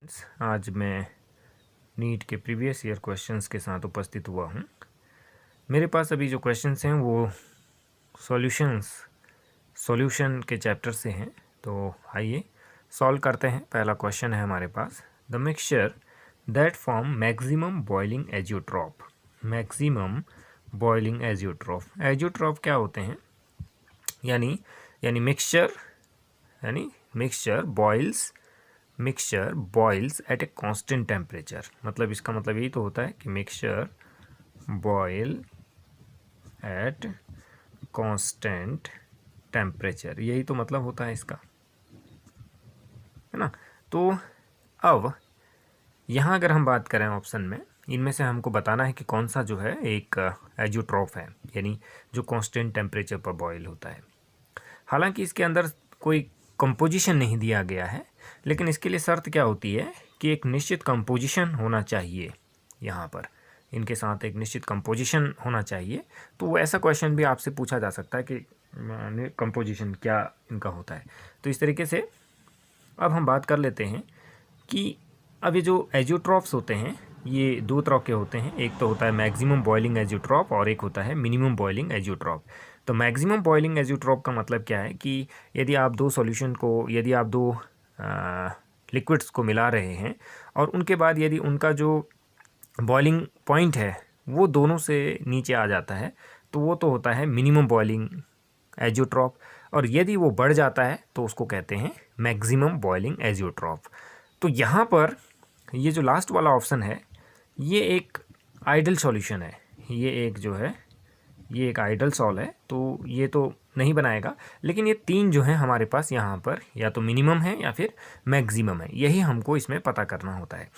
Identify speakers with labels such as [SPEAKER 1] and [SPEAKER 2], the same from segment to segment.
[SPEAKER 1] आज मैं नीट के प्रीवियस ईयर क्वेश्चंस के साथ उपस्थित हुआ हूँ। मेरे पास अभी जो क्वेश्चंस हैं वो सॉल्यूशन के चैप्टर से हैं, तो आइए सॉल्व करते हैं। पहला क्वेश्चन है हमारे पास, the mixture that form maximum boiling azeotrope. Maximum boiling azeotrope, azeotrope क्या होते हैं? यानी mixture boils at a constant temperature. मतलब इसका मतलब यही तो होता है कि mixture boil at constant temperature, यही तो मतलब होता है इसका, है ना। तो अब यहाँ अगर हम बात करें ऑप्शन में, इनमें से हमको बताना है कि कौन सा जो है एक एजियोट्रॉप है, यानी जो कांस्टेंट टेम्परेचर पर बॉयल होता है। हालांकि इसके अंदर कोई कंपोजिशन नहीं दिया गया है, लेकिन इसके लिए शर्त क्या होती है कि एक निश्चित कंपोजिशन होना चाहिए। यहाँ पर इनके साथ एक निश्चित कंपोजिशन होना चाहिए। तो ऐसा क्वेश्चन भी आपसे पूछा जा सकता है कि कंपोजिशन क्या इनका होता है। तो इस तरीके से अब हम बात कर लेते हैं कि अब ये जो एजियोट्रॉप्स होते हैं ये दो तरह के होते हैं। एक तो होता है मैक्सिमम बॉइलिंग एजियोट्रॉप और एक होता है मिनिमम बॉइलिंग एजियोट्रॉप। तो मैक्सिमम बॉइलिंग एजियोट्रॉप का मतलब क्या है कि यदि आप दो लिक्विड्स को मिला रहे हैं और उनके बाद यदि उनका जो बॉइलिंग पॉइंट है वो दोनों से नीचे आ जाता है तो वो तो होता है मिनिमम बॉइलिंग एजियोट्रॉप, और यदि वो बढ़ जाता है तो उसको कहते हैं मैक्सिमम बॉइलिंग एजियोट्रॉप। तो यहाँ पर ये जो लास्ट वाला ऑप्शन है ये एक आइडल सॉल्यूशन है, ये एक आइडल सॉल्व है, तो ये तो नहीं बनाएगा। लेकिन ये तीन जो हैं हमारे पास यहाँ पर या तो मिनिमम है या फिर मैक्सिमम है, यही हमको इसमें पता करना होता है।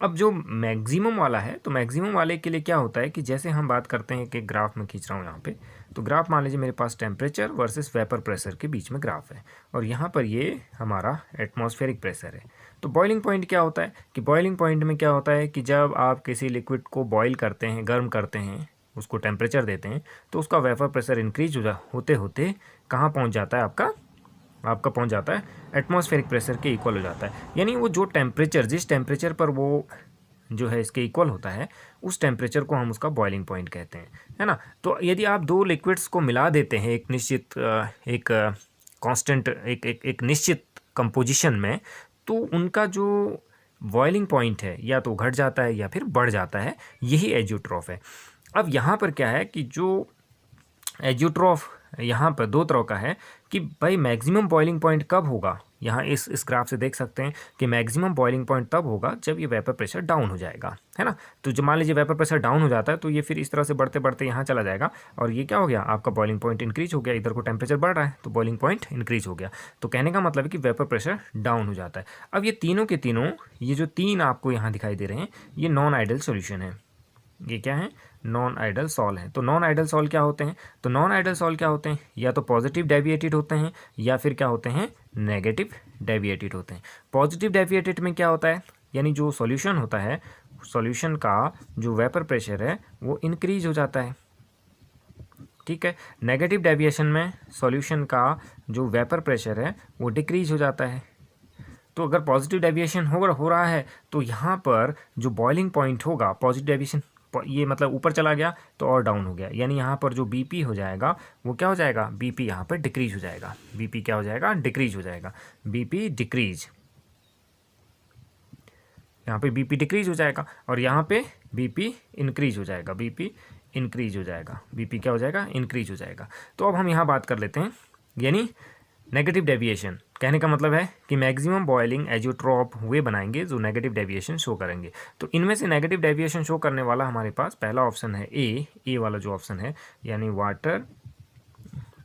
[SPEAKER 1] अब जो मैक्सिमम वाला है, तो मैक्सिमम वाले के लिए क्या होता है कि जैसे हम बात करते हैं कि ग्राफ में खींच रहा हूँ यहाँ पे, तो ग्राफ मान लीजिए मेरे पास टेम्परेचर वर्सेस वेपर प्रेशर के बीच में ग्राफ है और यहाँ पर ये हमारा एटमॉस्फेरिक प्रेशर है। तो बॉइलिंग पॉइंट क्या होता है कि बॉइलिंग पॉइंट में क्या होता है कि जब आप किसी लिक्विड को बॉयल करते हैं, गर्म करते हैं, उसको टेम्परेचर देते हैं, तो उसका वेपर प्रेशर इंक्रीज होते होते कहाँ पहुँच जाता है, आपका पहुँच जाता है एटमॉस्फेरिक प्रेशर के इक्वल हो जाता है। यानी वो जो टेम्परेचर, जिस टेम्परेचर पर वो जो है इसके इक्वल होता है, उस टेम्परेचर को हम उसका बॉइलिंग पॉइंट कहते हैं, है ना। तो यदि आप दो लिक्विड्स को मिला देते हैं एक निश्चित कंपोजिशन में, तो उनका जो बॉइलिंग पॉइंट है या तो घट जाता है या फिर बढ़ जाता है, यही एजियोट्रॉफ है। अब यहाँ पर क्या है कि जो एजियोट्रॉफ यहाँ पर दो तरह का है कि भाई मैक्सिमम बॉइलिंग पॉइंट कब होगा। यहाँ इस ग्राफ से देख सकते हैं कि मैक्सिमम बॉइलिंग पॉइंट तब होगा जब ये वेपर प्रेशर डाउन हो जाएगा, है ना। तो जब मान लीजिए वेपर प्रेशर डाउन हो जाता है तो ये फिर इस तरह से बढ़ते बढ़ते यहाँ चला जाएगा और ये क्या हो गया, आपका बॉइलिंग पॉइंट इंक्रीज हो गया। इधर को टेम्परेचर बढ़ रहा है तो बॉइलिंग पॉइंट इंक्रीज हो गया। तो कहने का मतलब है कि वेपर प्रेशर डाउन हो जाता है। अब ये तीनों के तीनों, ये जो तीन आपको यहाँ दिखाई दे रहे हैं, ये नॉन आइडल सोल्यूशन है। ये क्या है, नॉन आइडल सॉल्व है। तो नॉन आइडल सॉल्व क्या होते हैं, तो नॉन आइडल सॉल्व क्या होते हैं, या तो पॉजिटिव डेविएटेड होते हैं या फिर क्या होते हैं, नेगेटिव डेविएटेड होते हैं। पॉजिटिव डेविएटेड में क्या होता है, यानी जो सॉल्यूशन होता है, सॉल्यूशन का जो वेपर प्रेशर है वो इंक्रीज हो जाता है, ठीक है। नेगेटिव डेविएशन में सॉल्यूशन का जो वेपर प्रेशर है वो डिक्रीज हो जाता है। तो अगर पॉजिटिव डेविएशन हो रहा है तो यहाँ पर जो बॉइलिंग पॉइंट होगा, पॉजिटिव डेविएशन ये मतलब ऊपर चला गया तो और डाउन हो गया, यानी यहाँ पर जो बीपी हो जाएगा वो क्या हो जाएगा, बीपी यहाँ पर डिक्रीज हो जाएगा। बीपी क्या हो जाएगा, डिक्रीज हो जाएगा। बीपी डिक्रीज, यहाँ पे बीपी डिक्रीज हो जाएगा और यहाँ पे बीपी इंक्रीज हो जाएगा। बीपी इंक्रीज हो जाएगा, बीपी क्या हो जाएगा, इंक्रीज हो जाएगा। तो अब हम यहाँ बात कर लेते हैं, यानी नेगेटिव डेविएशन, कहने का मतलब है कि मैक्सिमम बॉइलिंग एजियोट्रॉप हुए बनाएंगे जो नेगेटिव डेविएशन शो करेंगे। तो इनमें से नेगेटिव डेविएशन शो करने वाला हमारे पास पहला ऑप्शन है ए वाला जो ऑप्शन है, यानी वाटर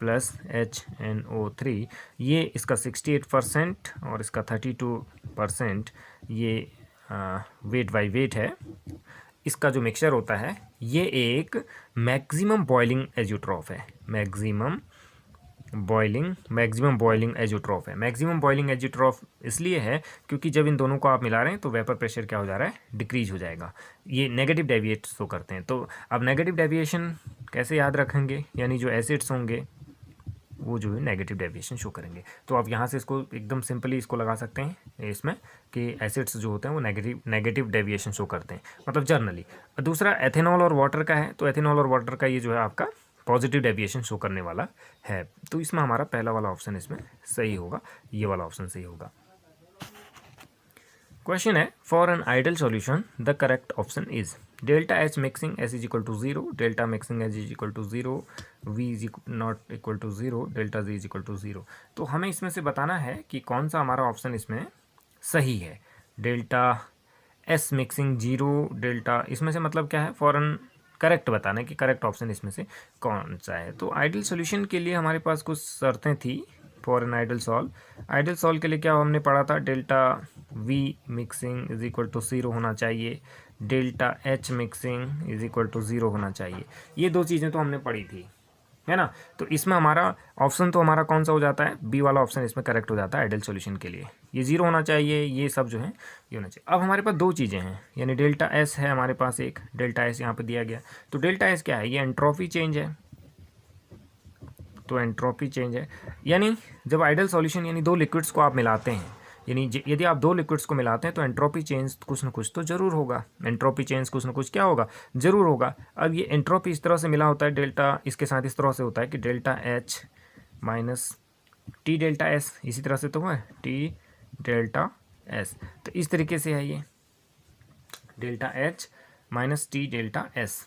[SPEAKER 1] प्लस HNO3। ये इसका 68% और इसका 32% ये वेट बाई वेट है। इसका जो मिक्सचर होता है ये एक मैक्सिमम बॉइलिंग एजियोट्रॉप है। मैक्सिमम बॉइलिंग एजियोट्रॉप है। मैक्सिमम बॉइलिंग एजियोट्रॉप इसलिए है क्योंकि जब इन दोनों को आप मिला रहे हैं तो वेपर प्रेशर क्या हो जा रहा है, डिक्रीज हो जाएगा। ये नेगेटिव डेविएट शो करते हैं। तो अब नेगेटिव डेविएशन कैसे याद रखेंगे, यानी जो एसिड्स होंगे वो जो है नेगेटिव डेविएशन शो करेंगे। तो आप यहाँ से इसको एकदम सिंपली इसको लगा सकते हैं इसमें कि एसिड्स जो होते हैं वो नेगेटिव डेविएशन शो करते हैं, मतलब जर्नली। दूसरा एथेनॉल और वाटर का है, तो एथेनॉल और वाटर का ये जो है आपका पॉजिटिव डेविएशन शो करने वाला है। तो इसमें हमारा पहला वाला ऑप्शन इसमें सही होगा, ये वाला ऑप्शन सही होगा। क्वेश्चन है, for an ideal solution the correct option is delta H mixing S is equal to 0, delta mixing H is equal to 0, V is not equal to 0, delta G is equal to 0। तो हमें इसमें से बताना है कि कौन सा हमारा ऑप्शन इसमें सही है। डेल्टा एस मिक्सिंग 0, डेल्टा, इसमें से मतलब क्या है, फॉर एन करेक्ट बताना है कि करेक्ट ऑप्शन इसमें से कौन सा है। तो आइडल सॉल्यूशन के लिए हमारे पास कुछ शर्तें थी फॉर एन आइडल सॉल्व के लिए क्या हमने पढ़ा था, delta V mixing is equal to 0 होना चाहिए, delta H mixing is equal to 0 होना चाहिए। ये दो चीज़ें तो हमने पढ़ी थी, है ना। तो इसमें हमारा ऑप्शन तो हमारा कौन सा हो जाता है, बी वाला ऑप्शन इसमें करेक्ट हो जाता है आइडल सॉल्यूशन के लिए। ये 0 होना चाहिए, ये सब जो है ये होना चाहिए। अब हमारे पास दो चीज़ें हैं, यानी डेल्टा एस है हमारे पास, एक डेल्टा एस यहाँ पे दिया गया। तो डेल्टा एस क्या है, ये एंट्रोपी चेंज है। तो एंट्रोपी चेंज है, यानी जब आइडल सॉल्यूशन यानी दो लिक्विड्स को आप मिलाते हैं, यानी यदि आप दो लिक्विड्स को मिलाते हैं तो एंट्रोपी चेंज कुछ ना कुछ तो ज़रूर होगा। एंट्रोपी चेंज कुछ ना कुछ क्या होगा, ज़रूर होगा। अब ये एंट्रोपी इस तरह से मिला होता है, डेल्टा इसके साथ इस तरह से होता है कि delta H minus T delta S, इसी तरह से तो है टी डेल्टा एस। तो इस तरीके से है ये delta H minus T delta S,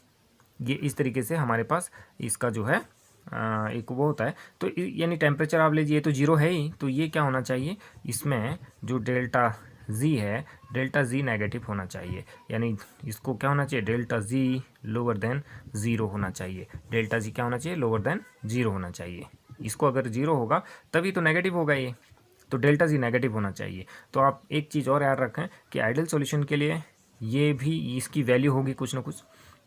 [SPEAKER 1] ये इस तरीके से हमारे पास इसका जो है एक वो होता है। तो यानी टेम्परेचर आप लीजिए तो 0 है ही, तो ये क्या होना चाहिए, इसमें जो डेल्टा जी है, डेल्टा जी नेगेटिव होना चाहिए, यानी इसको क्या होना चाहिए, डेल्टा जी लोअर देन 0 होना चाहिए। डेल्टा जी क्या होना चाहिए, लोअर देन 0 होना चाहिए। इसको अगर 0 होगा तभी तो नेगेटिव होगा ये, तो डेल्टा जी नेगेटिव होना चाहिए। तो आप एक चीज़ और याद रखें कि आइडल सॉल्यूशन के लिए ये भी इसकी वैल्यू होगी कुछ ना कुछ,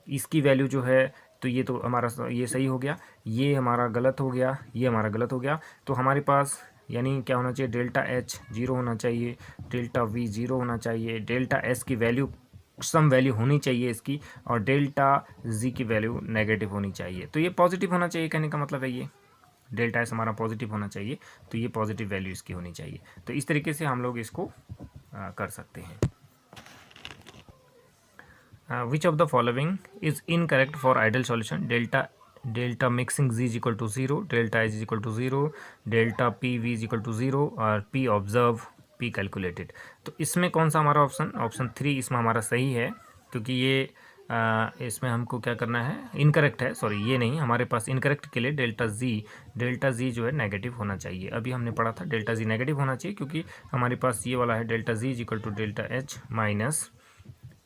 [SPEAKER 1] इसकी वैल्यू जो है, तो ये तो हमारा ये सही हो गया, ये हमारा गलत हो गया, ये हमारा गलत हो गया। तो हमारे पास यानी क्या होना चाहिए, डेल्टा एच 0 होना चाहिए, डेल्टा वी 0 होना चाहिए, डेल्टा एस की वैल्यू सम वैल्यू होनी चाहिए इसकी, और डेल्टा जी की वैल्यू नेगेटिव होनी चाहिए। तो ये पॉजिटिव होना चाहिए, कहने का मतलब है ये डेल्टा एस हमारा पॉजिटिव होना चाहिए, तो ये पॉजिटिव वैल्यू इसकी होनी चाहिए। तो इस तरीके से हम लोग इसको कर सकते हैं। Which of the following is incorrect for ideal solution? Delta mixing z is equal to 0, delta h is equal to 0, delta pv is equal to 0 और p observe p calculated। तो इसमें कौन सा हमारा ऑप्शन 3 इसमें हमारा सही है, क्योंकि ये इसमें हमको क्या करना है, इनकरेक्ट है, सॉरी ये नहीं, हमारे पास इनकरेक्ट के लिए डेल्टा जी जो है नेगेटिव होना चाहिए। अभी हमने पढ़ा था डेल्टा जी नेगेटिव होना चाहिए, क्योंकि हमारे पास ये वाला है delta G is equal to delta H minus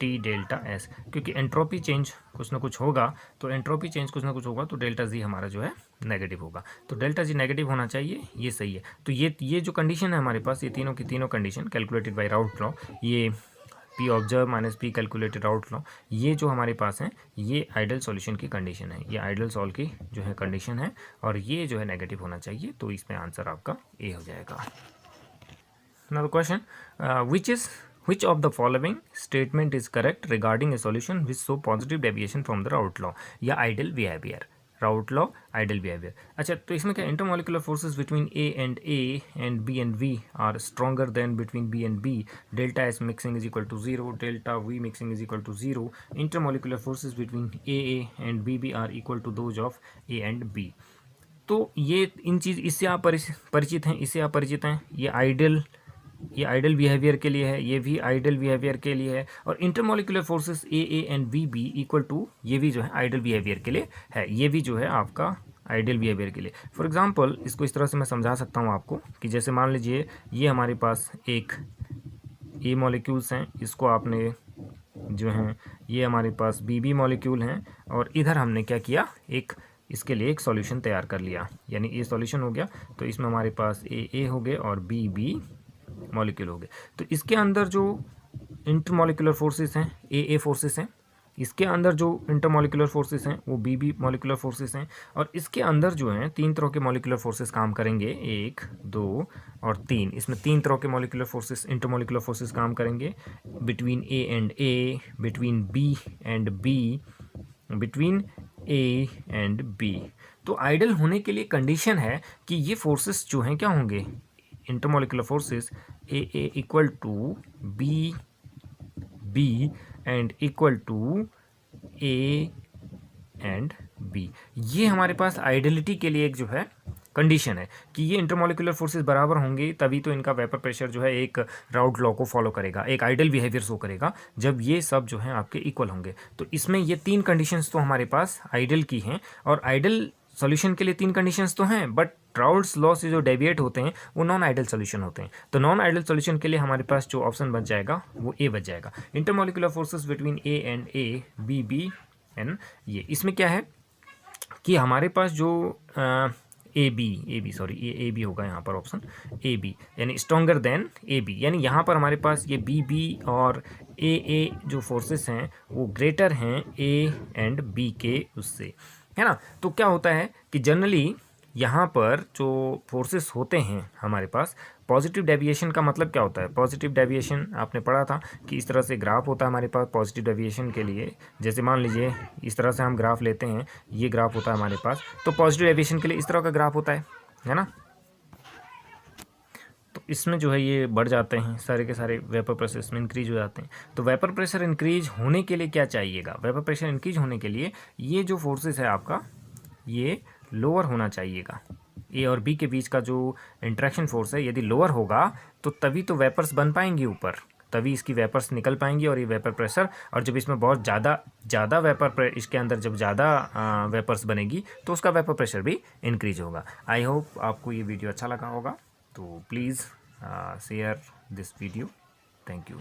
[SPEAKER 1] T delta S, क्योंकि एंट्रोपी चेंज कुछ ना कुछ होगा, तो एंट्रोपी चेंज कुछ ना कुछ होगा, तो डेल्टा जी हमारा जो है नेगेटिव होगा। तो डेल्टा जी नेगेटिव होना चाहिए, ये सही है। तो ये जो कंडीशन है हमारे पास, ये तीनों की तीनों condition calculated by Raoult law, ये P observe minus P calculated Raoult law, ये जो हमारे पास है ये आइडल सॉल्यूशन की कंडीशन है, ये आइडल सॉल्व की जो है कंडीशन है, और ये जो है नेगेटिव होना चाहिए। तो इसमें आंसर आपका ए हो जाएगा। Now question, which of the following statement is correct regarding a solution which show positive deviation from the Raoult law या ideal behavior? Raoult law, ideal behavior। अच्छा, तो इसमें क्या, intermolecular forces between A and B and V are stronger than between B and B, delta S mixing is equal to 0, delta V mixing is equal to 0, intermolecular forces between AA and BB are equal to those of A and B। तो ये इन चीज़ इससे आप परिचित हैं, इससे आप परिचित हैं, ये आइडल बिहेवियर के लिए है, ये भी आइडल बिहेवियर के लिए है, और intermolecular forces A and B equal to, ये भी जो है आइडल बिहेवियर के लिए है, ये भी जो है आपका आइडल बिहेवियर के लिए। फॉर एग्जांपल इसको इस तरह से मैं समझा सकता हूँ आपको कि जैसे मान लीजिए ये हमारे पास एक ए मॉलिक्यूल्स हैं, इसको आपने जो हैं ये हमारे पास बी मॉलिक्यूल हैं, और इधर हमने क्या किया, एक इसके लिए एक सॉल्यूशन तैयार कर लिया, यानी ये सॉल्यूशन हो गया। तो इसमें हमारे पास ए हो गए और बी मॉलिक्यूल हो गए। तो इसके अंदर जो इंटरमॉलिक्यूलर फोर्सेस हैं ए फोर्सेस हैं, इसके अंदर जो इंटरमॉलिक्यूलर फोर्सेस हैं वो बी मॉलिक्यूलर फोर्सेस हैं, और इसके अंदर जो हैं 3 तरह के मॉलिक्यूलर फोर्सेस काम करेंगे, 1 2 और 3। इसमें 3 तरह के मॉलिक्यूलर फोर्सेस, इंटरमॉलिक्यूलर फोर्सेस काम करेंगे between A and A, between B and B, between A and B. तो आइडल होने के लिए कंडीशन है कि ये फोर्सेस जो हैं क्या होंगे, intermolecular forces A equal to B B and equal to A and B. ये हमारे पास आइडलिटी के लिए एक जो है कंडीशन है कि ये इंटरमोलिकुलर फोर्सेस बराबर होंगे, तभी तो इनका वेपर प्रेशर जो है एक राउट लॉ को फॉलो करेगा, एक आइडल बिहेवियर शो करेगा जब ये सब जो है आपके इक्वल होंगे। तो इसमें ये तीन कंडीशंस तो हमारे पास आइडल की हैं, और आइडल सॉल्यूशन के लिए तीन कंडीशंस तो हैं, बट राउल्ट्स लॉ से जो डेविएट होते हैं वो नॉन आइडल सॉल्यूशन होते हैं। तो नॉन आइडल सॉल्यूशन के लिए हमारे पास जो ऑप्शन बच जाएगा वो ए बच जाएगा। Intermolecular forces between A and A B B and. ये इसमें क्या है कि हमारे पास जो A B sorry A B होगा यहाँ पर ऑप्शन ए बी, यानी स्ट्रॉन्गर देन ए बी, यानी यहाँ पर हमारे पास ये बी बी और ए जो फोर्सेस हैं वो ग्रेटर हैं ए एंड बी के उससे, है ना। तो क्या होता है कि जनरली यहाँ पर जो फोर्सेस होते हैं हमारे पास, पॉजिटिव डेविएशन का मतलब क्या होता है, पॉजिटिव डेविएशन आपने पढ़ा था कि इस तरह से ग्राफ होता है हमारे पास पॉजिटिव डेविएशन के लिए। जैसे मान लीजिए इस तरह से हम ग्राफ लेते हैं, ये ग्राफ होता है हमारे पास, तो पॉजिटिव डेविएशन के लिए इस तरह का ग्राफ होता है ना। तो इसमें जो है ये बढ़ जाते हैं सारे के सारे, वेपर प्रेशर इसमें इंक्रीज हो जाते हैं। तो वेपर प्रेशर इंक्रीज होने के लिए क्या चाहिएगा, वेपर प्रेशर इंक्रीज होने के लिए ये जो फोर्सेस है आपका ये लोअर होना चाहिएगा। ए और बी के बीच का जो इंट्रैक्शन फोर्स है यदि लोअर होगा तो तभी तो वेपर्स बन पाएंगी ऊपर, तभी इसकी वेपर्स निकल पाएंगी और ये वेपर प्रेशर, और जब इसमें बहुत ज़्यादा वेपर इसके अंदर जब ज़्यादा वेपर्स बनेगी तो उसका वेपर प्रेशर भी इंक्रीज होगा। आई होप आपको ये वीडियो अच्छा लगा होगा, तो please share this video. Thank you.